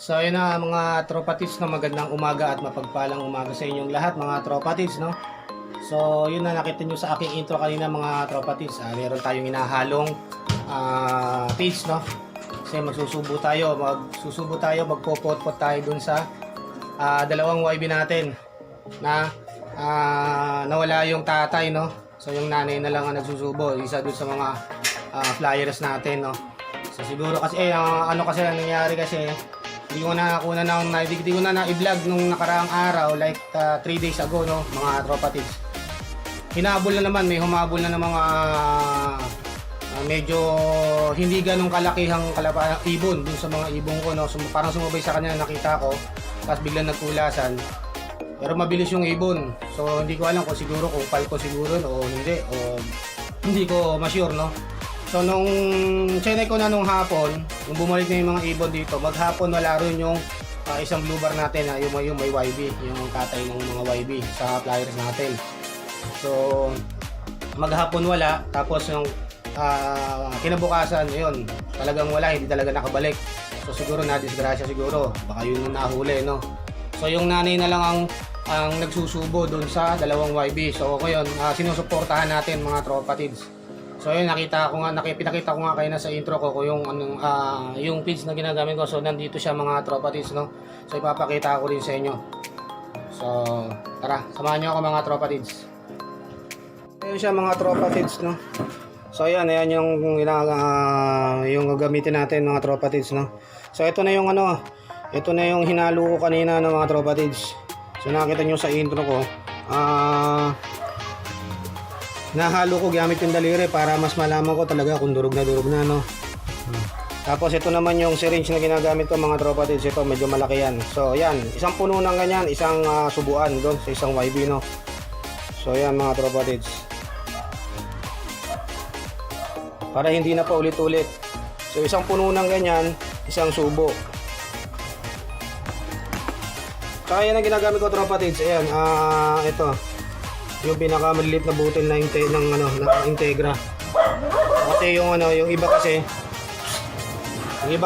So ayun na mga tropatids, no, magandang umaga at mapagpalang umaga sa inyong lahat mga tropatids, no. So yun na nakita nyo sa aking intro kanina mga tropatids, meron tayong inahalong feeds, no. Kasi magsusubo tayo, magpopot-pot tayo dun sa dalawang YB natin na nawala yung tatay, no. So yung nanay na lang ang nagsusubo, isa dun sa mga flyers natin, no. So siguro kasi ano kasi ang nangyari kasi hindi ko na na-vlog nung nakaraang araw, like 3 days ago, no, mga tropatids. Hinabol na naman, may humabol na ng mga medyo hindi ganong kalakihang ibon dun sa mga ibon ko, no. So, parang sumabay sa kanya, nakita ko, tapos biglang nagkulasan. Pero mabilis yung ibon. So hindi ko alam kung palko siguro o hindi ko ma-sure, no. So nung chinay ko na nung hapon, nung bumalik na yung mga ibon dito, maghapon wala rin yung isang blue bar natin, yung may YB, yung tatay ng mga YB sa flyers natin. So maghapon wala, tapos yung kinabukasan, yun, talagang wala, hindi talaga nakabalik. So siguro na-disgrasya siguro, baka yun yung nahuli, no. So yung nanay na lang ang nagsusubo doon sa dalawang YB. So ngayon, sinusuportahan natin mga tropatids. So yun, pinakita ko nga kayo na sa intro ko kung yung feeds na ginagamit ko. So nandito siya mga tropatids, no. So ipapakita ko rin sa inyo. So tara, samahan niyo ako mga tropatids. Ayun siya mga tropatids, no. So ayan yung yung gagamitin natin mga tropatids, no. So ito na yung ito na yung hinalo ko kanina ng mga tropatids. So nakita niyo sa intro ko, nahalo ko gamit yung daliri para mas malaman ko talaga kung durog na, no. Tapos ito naman yung syringe na ginagamit ko mga tropatids. Ito medyo malaki yan. So yan, isang puno ng ganyan, isang subuan doon sa isang YB, no. So yan mga tropatids, para hindi na pa ulit-ulit. So isang puno ng ganyan, isang subo. Kaya yan ang ginagamit ko tropatids. Ayan, ito yung pinakamaliliit na butil na ng Integra. Kasi yung iba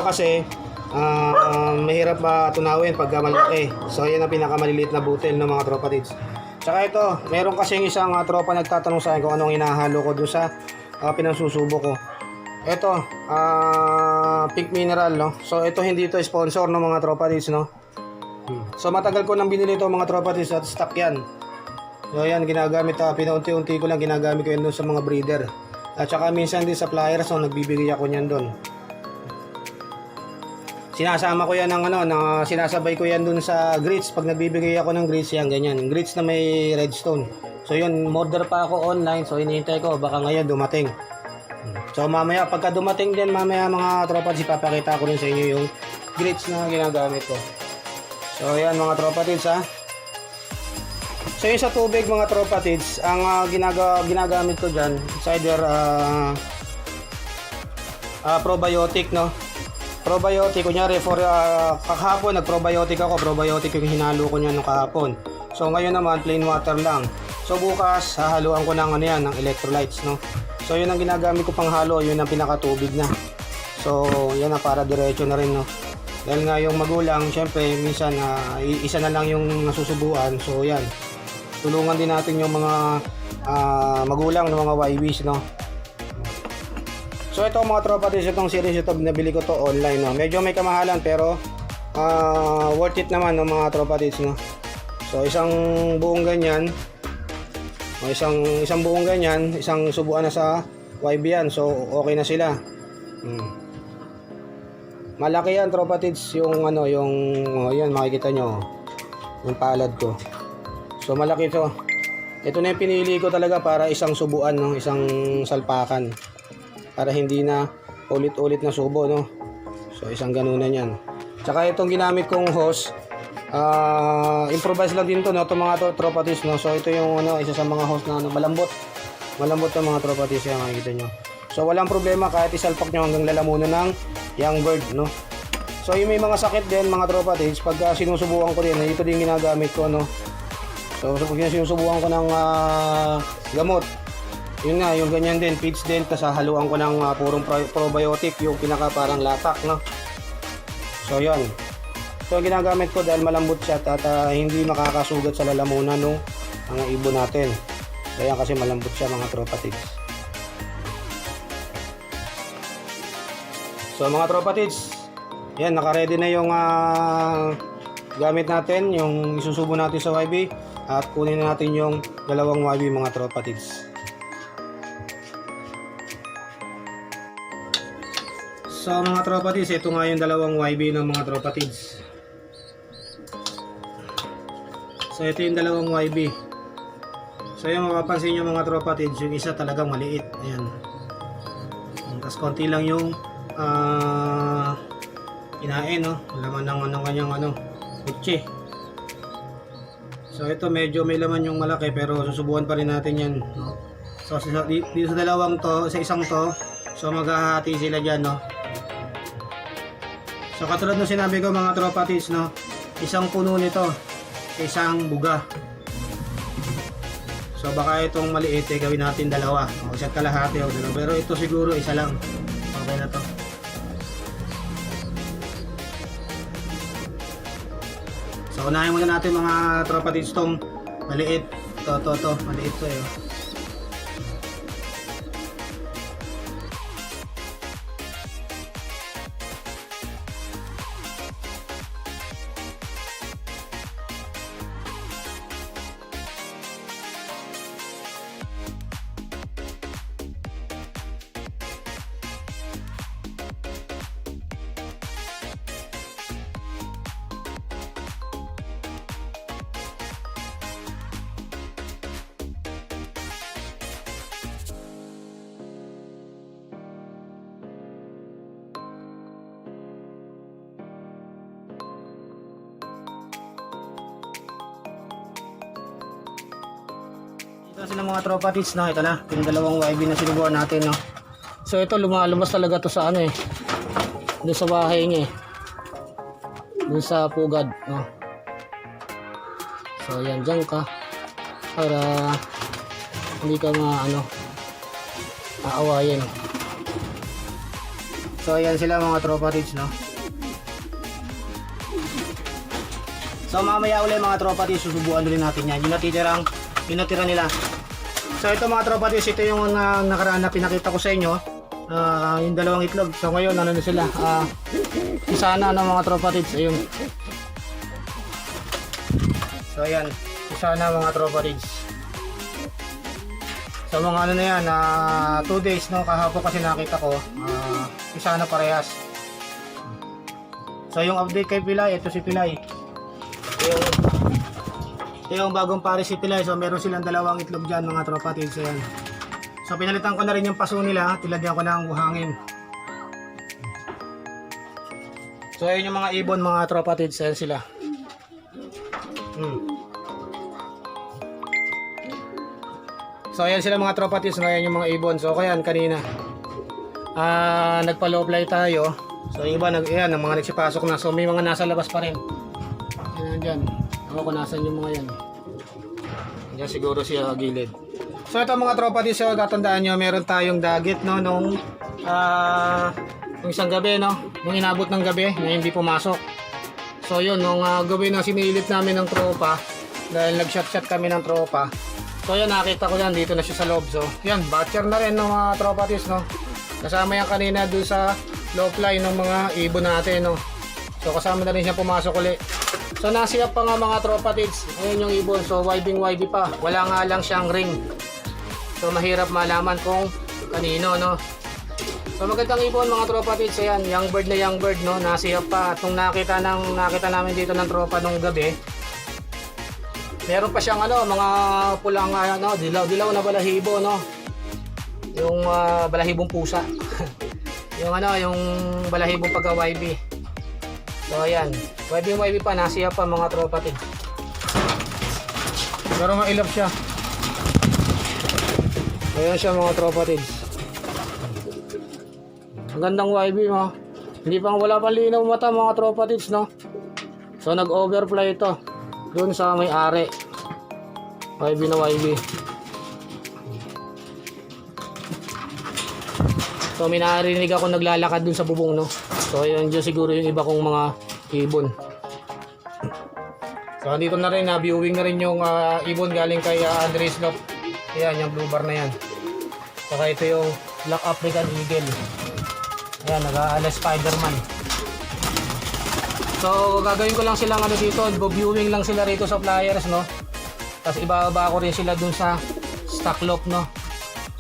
kasi mahirap pa tunawin pagka malaki. So yan ang pinakamaliliit na butil ng mga tropatids. Tsaka ito, meron kasing isang tropa nagtatanong sa akin kung anong hinahalo ko doon sa pinansusubo ko. Ito, pink mineral, no. So ito hindi ito sponsor ng mga tropatids, no. So matagal ko nang binili ito mga tropatids at stock yan. So yan, ginagamit, pinaunti-unti ko lang ginagamit ko yan doon sa mga breeder. At saka minsan din sa flyers, so nagbibigay ako yan doon. Sinasama ko yan sinasabay ko yan doon sa grits. Pag nagbibigay ako ng grits, yan ganyan, grits na may redstone. So yun, order pa ako online, so hinihintay ko baka ngayon dumating. So mamaya, pagka dumating din mamaya mga tropatids, ipapakita ko rin sa inyo yung grits na ginagamit ko. So yan mga tropatids, So yung sa tubig mga tropatids, ang ginagamit ko dyan, it's either probiotic, no. Probiotic, kunyari for kahapon nag-probiotic ako, probiotic yung hinalo ko niyan nung kahapon. So ngayon naman plain water lang. So bukas hahaluan ko ng ng electrolytes, no. So yun ang ginagamit ko pang halo, yun ang pinakatubig na. So yan na, para diretso na rin, no. Dahil nga yung magulang, syempre minsan isa na lang yung nasusubuan. So yan, tulungan din natin yung mga magulang ng mga YBs, no. So ito mga tropatids, itong series ito, nabili ko to online, no. Medyo may kamahalan pero worth it naman, no, mga tropatids, no. So isang buong ganyan, isang buong ganyan, isang subuan na sa YB yan. So okay na sila. Malaki yan tropatids, yung yan makikita nyo yung palad ko. So malaki to. Ito na yung pinili ko talaga para isang subuan, no, isang salpakan, para hindi na ulit-ulit na subo, no. So isang ganunan yan. Tsaka itong ginamit kong hose, improvise lang din to, no, itong mga tropatids, no. So ito yung isa sa mga hose na malambot ng mga tropatids, yan makikita nyo. So walang problema kahit isalpak nyo hanggang lalamunan ng young bird, no. So yung may mga sakit din mga tropatids, pag sinusubukan ko din, ito din ginagamit ko, no. So sinusubukan ko ng gamot, yun nga, yung ganyan din, feeds din, tapos haluan ko ng purong probiotic, yung pinaka parang latak, no. So yun, So ginagamit ko dahil malambot siya at hindi makakasugat sa lalamunan ng mga ibon natin. Kaya kasi malambot siya mga tropa tids. So mga tropa tids, yan, naka-ready na yung gamit natin, yung isusubo natin sa YB, at kunin na natin yung dalawang YB mga tropa tids. So mga tropa tids, ito nga yung dalawang YB ng mga tropa tids. So ito yung dalawang YB. So yung mapapansin nyo mga tropa tids, yung isa talagang maliit. Ayan. Tapos konti lang yung kinain, no? Laman ng kanyang kutsi. So ito medyo may laman yung malaki, pero susubukan pa rin natin yan, no? So dito sa dalawang to, sa isang to, so maghahati sila dyan, no? So katulad ng sinabi ko mga tropa tids, no? Isang puno nito sa isang buga. So baka itong maliit gawin natin dalawa, o isa't kalahati o dalawa, pero ito siguro isa lang. Okay na to. So unahin muna natin mga tropa tids tong maliit. To maliit to eh. Ito sila mga tropa tids, no? Ito na, yung dalawang YB na sinubukan natin, no? So ito lumalabas talaga to sa ano eh, doon sa bahay niya eh, doon sa pugad, no? So yan, dyan ka para hindi ka aawayin. So yan sila mga tropa tids, no? So mamaya ulit mga tropa tids, susubukan rin natin yan, yung natira nila. So ito mga tropa tids, ito yung nakaraan na pinakita ko sa inyo, yung dalawang itlog. So ngayon ano na sila, isa na mga tropa tids, ayun. So ayan, isa na mga tropa tids. So mga ano na yan, 2 days, no? Kahapon kasi nakita ko, isa na parehas. So yung update kay Pilay, ito si Pilay. Yung bagong pare si Pilay, so meron silang dalawang itlog dyan mga tropa tids. Ayan. So pinalitan ko na rin yung paso nila, tilagyan ko ng buhangin. So ayun yung mga ibon mga tropa tids, ayan sila. So ayan sila mga tropa tids, ayan yung mga ibon. So ayan kanina nagpa-low fly tayo. So yung iba ayan, ang mga nagsipasok na, so may mga nasa labas pa rin. Ayan dyan. Ako kung nasan yung mga yan. Yan siguro siya gilid. So ito mga tropa tids, so tatandaan nyo, meron tayong dagit, no, nung isang gabi, no, nung inabot ng gabi na hindi pumasok. So yun, nung gabi na sinilip namin ng tropa, dahil nag-shot kami ng tropa. So yan, nakita ko yan, dito na siya sa loob. So yan, batcher na rin ng mga tropa tids, no. Kasama yan kanina doon sa low fly ng mga ibon natin, no. So kasama na rin siya pumasok ulit. So nasiyap pa nga mga tropa tids. Ayan yung ibon. So YB pa. Wala nga lang siyang ring. So mahirap malaman kung kanino, no. So magandang ibon mga tropa tids. Ayan, young bird, no. Nasiyap pa. At nung nakita namin dito ng tropa nung gabi, meron pa siyang mga pulang dilaw na balahibo, no. Yung balahibong pusa. yung balahibong pagka YB. So ayan, YB pa, nasiya pa mga tropa tids. Pero mailap siya. Ayan siya mga tropa tids. Ang gandang YB, mo. Wala pang linaw mata mga tropa tids, no. So nag-overfly ito doon sa may-ari. YB na YB. So may narinig ako naglalakad dun sa bubong, no. So ayun dyan siguro yung iba kong mga ibon. So andito na rin, viewing na rin yung ibon galing kay Andres Lop. Ayan, yung blue bar na yan. Saka ito yung Black African Eagle. Ayan, nag-aala Spider-Man. So gagawin ko lang silang ano dito, viewing lang sila rito sa flyers, no. Tapos ibababa ko rin sila dun sa stock lock, no.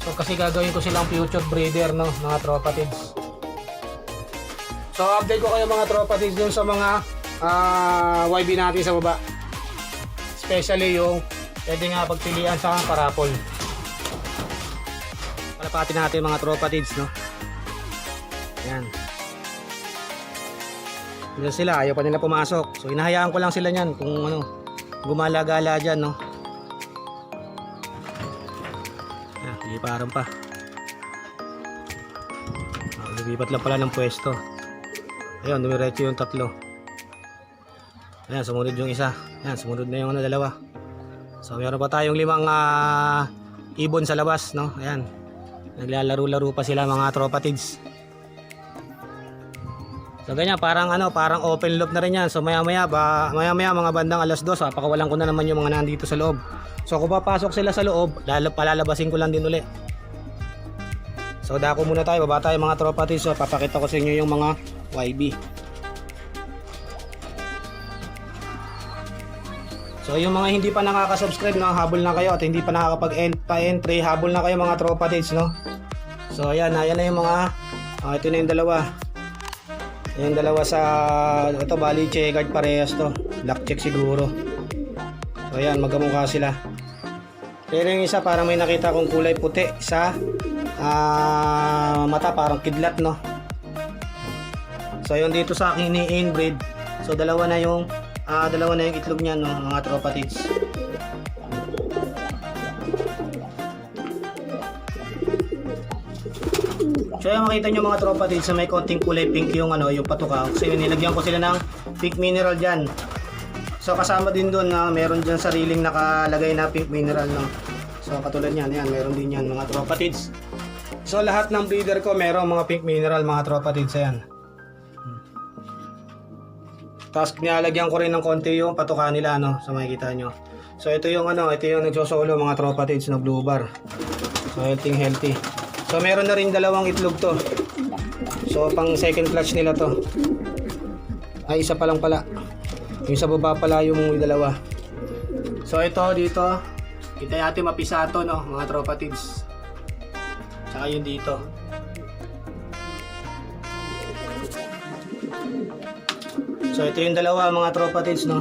So kasi gagawin ko silang future breeder, no, mga tropa tids. So update ko kayo mga tropa tids dun sa mga YB natin sa baba. Especially yung pwede nga pagpilian sa parapol. Palapatin natin mga tropa tids, no. Ayan. Dito sila, ayaw pa nila pumasok. So hinahayaan ko lang sila niyan kung ano, gumala-gala dyan, no. Ayan, liparan pa. Lumipat lang pala ng pwesto. Ayun, dumiretso yung tatlo. Ayan, sumunod yung isa. Ayan, sumunod na yung dalawa. So meron pa tayong 5 ibon sa labas, no. Ayan, naglalaro-laro pa sila mga tropa tids. So ganyan, parang open loop na rin yan. So maya-maya mga bandang 2:00, pakawalan ko na naman yung mga nandito sa loob. So kung papasok sila sa loob, palalabasin ko lang din uli. So dako muna tayo, baba tayo mga tropa tids. So papakita ko sa inyo yung mga YB. So yung mga hindi pa nakaka-subscribe, no, habol na kayo, at hindi pa nakakapag-entry, habol na kayo mga tropa tids, no. So ayan na yung mga ito na yung dalawa. Yung dalawa sa ito, bali checkered parehas to. Black check siguro. So ayan, magkamukha sila. Pero yung isa parang may nakita kong kulay puti sa mata, parang kidlat, no. So yun dito sa akin ni-inbreed. So dalawa na yung itlog niyan, no, mga tropa tids. So yung makita nyo mga tropa tids, sa may konting kulay pink yung yung patuka. Kasi nilagyan ko sila ng pink mineral dyan. So kasama din doon na meron dyan sariling nakalagay na pink mineral, no. So katulad yan, meron din yan mga tropa tids. So lahat ng breeder ko meron mga pink mineral mga tropa tids, ayan. Tapos nilalagyan ko rin ng konti yung patuka nila, no, so makikita nyo. So ito yung nagsosolo mga tropa tids na blue bar. So healthy. So meron na rin 2 itlog to. So pang second clutch nila to. Ay, isa pa lang pala. Yung sa baba pala yung 2. So ito dito, kita natin mapisato, no, mga tropa tids. Tsaka yun dito. So ito yung 2 mga tropa tids, no.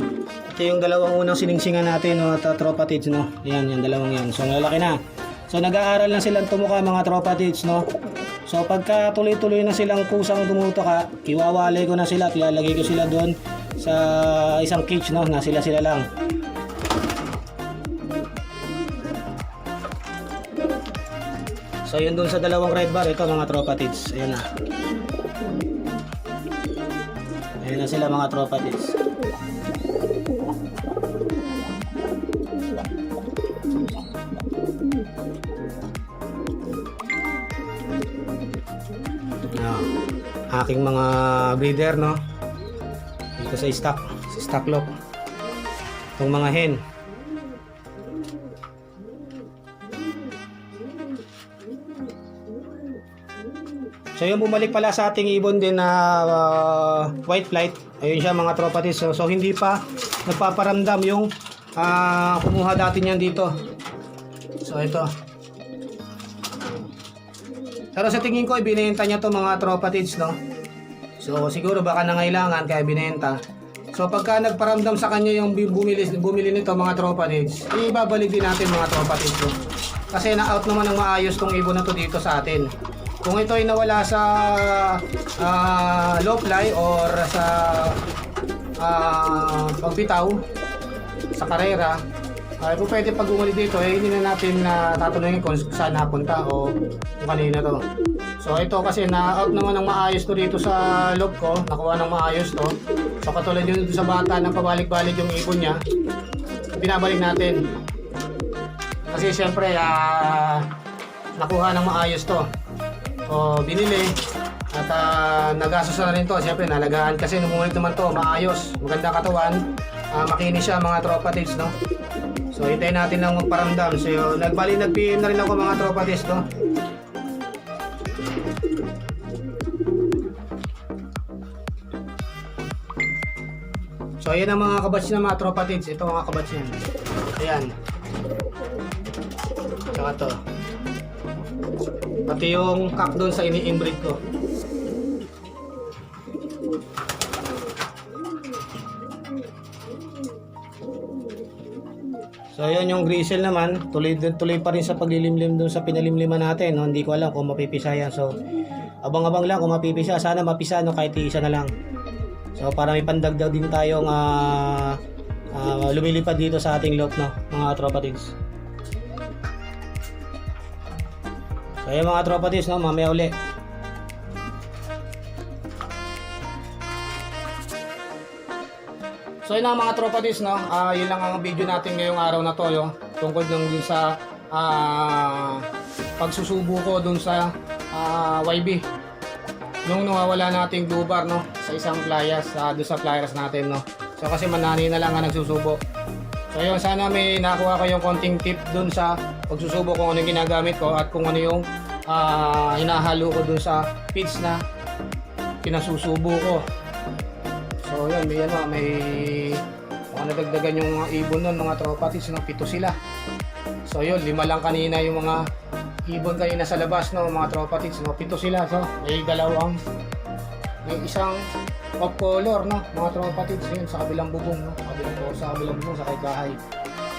Ito yung 2 unang siningsingan natin, no, tropa tids, no. Ayan, yung 2 yan. So lalaki na. So nag-aaral lang silang tumuka mga tropa tids, no. So pagka tuloy-tuloy na silang kusang tumutuka, kiwawalay ko na sila at ilalagay ko sila doon sa isang cage, no, na sila lang. So yun doon sa 2 red bar, ito mga tropa tids. Ayan na. Ayan na sila mga tropa tids. Aking mga breeder, no, dito sa stock lock, itong mga hen. So yung bumalik pala sa ating ibon din na white flight, ayun siya mga tropa tids. So hindi pa nagpaparamdam yung kumuha dati niyan dito. So ito. Pero sa tingin ko, ibinenta niya to mga tropa tids, no. So siguro baka nangailangan kaya binenta. So pagka nagparamdam sa kanya yung bumili nito mga tropa tids, ibabalik din natin mga tropa tids, no? Kasi na-out naman ng maayos tong ibon na to dito sa atin. Kung ito ay nawala sa low fly or sa pagbitaw sa karera, kung pwede pag umuli dito, hindi na natin tatanungin kung saan napunta o kung kanina to. So ito kasi na-out naman ng maayos to dito sa loob ko, nakuha ng maayos to. So katulad yun sa bata na pabalik-balik yung ibon niya, binabalik natin. Kasi syempre nakuha ng maayos to. O binili at nagastos na rin to. Syempre nalagaan kasi numulit naman to, maayos, maganda katawan. makinis siya mga tropa tids, no? So hintayin natin lang magparamdam. So nag-PM na rin ako mga tropa tids, no? So ayan ang mga kabats na mga tropa tids. Ito mga kabats yan. Ayan. Tsaka to. Pati yung cock doon sa ini-inbreed ko. So ayan yung gristle naman, tuloy pa rin sa paglilimlim doon sa pinalimliman natin, no? Hindi ko alam kung mapipisa yan. So abang-abang lang kung mapipisa, sana mapisa, no? Kahit isa na lang. So para may pandagdag din tayong lumilipad dito sa ating lot, no, mga tropa tids. So ayan mga tropa tids, no, mamaya uli. So yun lang mga tropa tids, no, yun lang ang video natin ngayong araw na to, yo, tungkol dun sa pagsusubo ko dun sa YB nung nawawala nating blue bar, no, sa isang playas, doon sa playas natin, no. So kasi manani na lang ang nagsusubo. So yun, sana may nakuha kayong konting tip dun sa pagsusubo, kung ano yung ginagamit ko at kung ano yung hinahalo ko dun sa feeds na pinasusubo ko. So yun, may mga nadagdagan yung mga ibon nun mga tropa tids, no, 7 sila. So yun, 5 lang kanina yung mga ibon kanina sa labas, no, mga tropa tids, no, 7 sila. So may isang off color, no, mga tropa tids, yun sa kabilang bubong, no, sa kabilang bubong sa kay Kahay.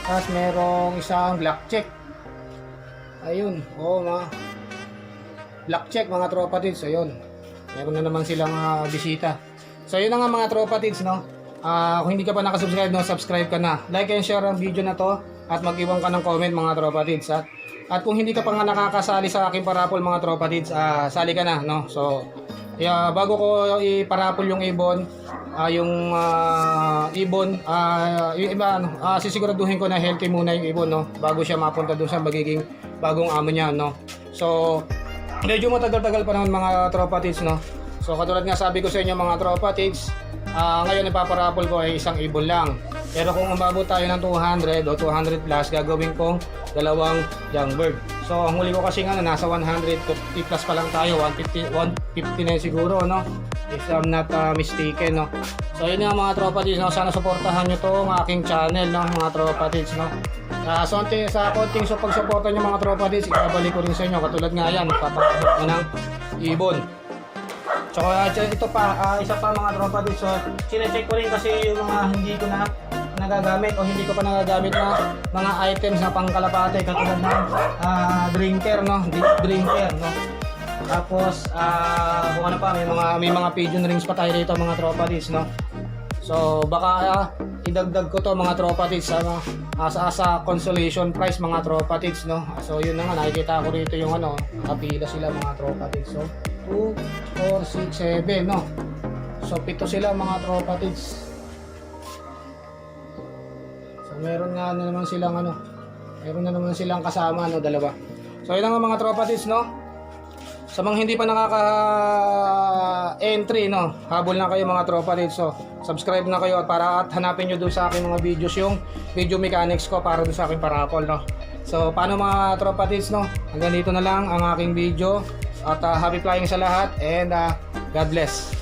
Tapos merong isang black check. Ayun, mga black check mga tropa tids. Ayun, meron na naman silang bisita. So yun na nga mga tropa tids, no. Kung hindi ka pa nakasubscribe, no, subscribe ka na. Like and share ang video na to at mag-iwan ka ng comment mga tropa tids. At kung hindi ka pa nga nakakasali sa aking parapol mga tropa tids, sali ka na, no. So bago ko iparapol yung ibon, yung iba, sisiguraduhin ko na healthy muna yung ibon, no, bago siya mapunta doon sa magiging bagong amo niya, no. So medyo matagal-tagal pa naman mga tropa tids, no. So katulad nga sabi ko sa inyo mga tropa tids, ngayon ipaparapol ko ay isang ibon lang. Pero kung umabot tayo ng 200 o 200 plus, gagawin kong 2 young bird. So ang huli ko kasi nga nasa 150 plus pa lang tayo, 150 na siguro, no, if I'm not mistaken, no. So yun nga mga tropa tids, no, sana suportahan nyo to ang aking channel, no, mga tropa tids, no. So sa konting pagsuporta nyo mga tropa tids, ibabalik ko rin sa inyo. Katulad nga yan, papakabot ko ng ibon. So ito pa, isa pa mga tropa tids, so sinecheck ko rin kasi yung mga hindi ko na nagagamit o hindi ko pa nagagamit na mga items na pangkalapate, katulad ng drinker, no, drinker, no. Tapos kung ano pa, may mga pigeon rings pa tayo dito mga tropa tids, no. So baka idagdag ko to mga tropa tids sa consolation price mga tropa tids, no. So yun na nga, nakikita ko rito yung kapila sila mga tropa tids. So 2, 4, 6, 7, no. So 7 sila mga tropa tids. So meron na naman silang kasama, no, 2. So yun nga mga tropa tids, no. Sa mga hindi pa nakaka-entry, no, habol na kayo mga tropa tids. So subscribe na kayo at hanapin nyo doon sa aking mga videos yung video mechanics ko para doon sa aking parapol, no. So paano mga tropa tids, no, hanggang dito na lang ang aking video at happy flying sa lahat and God bless.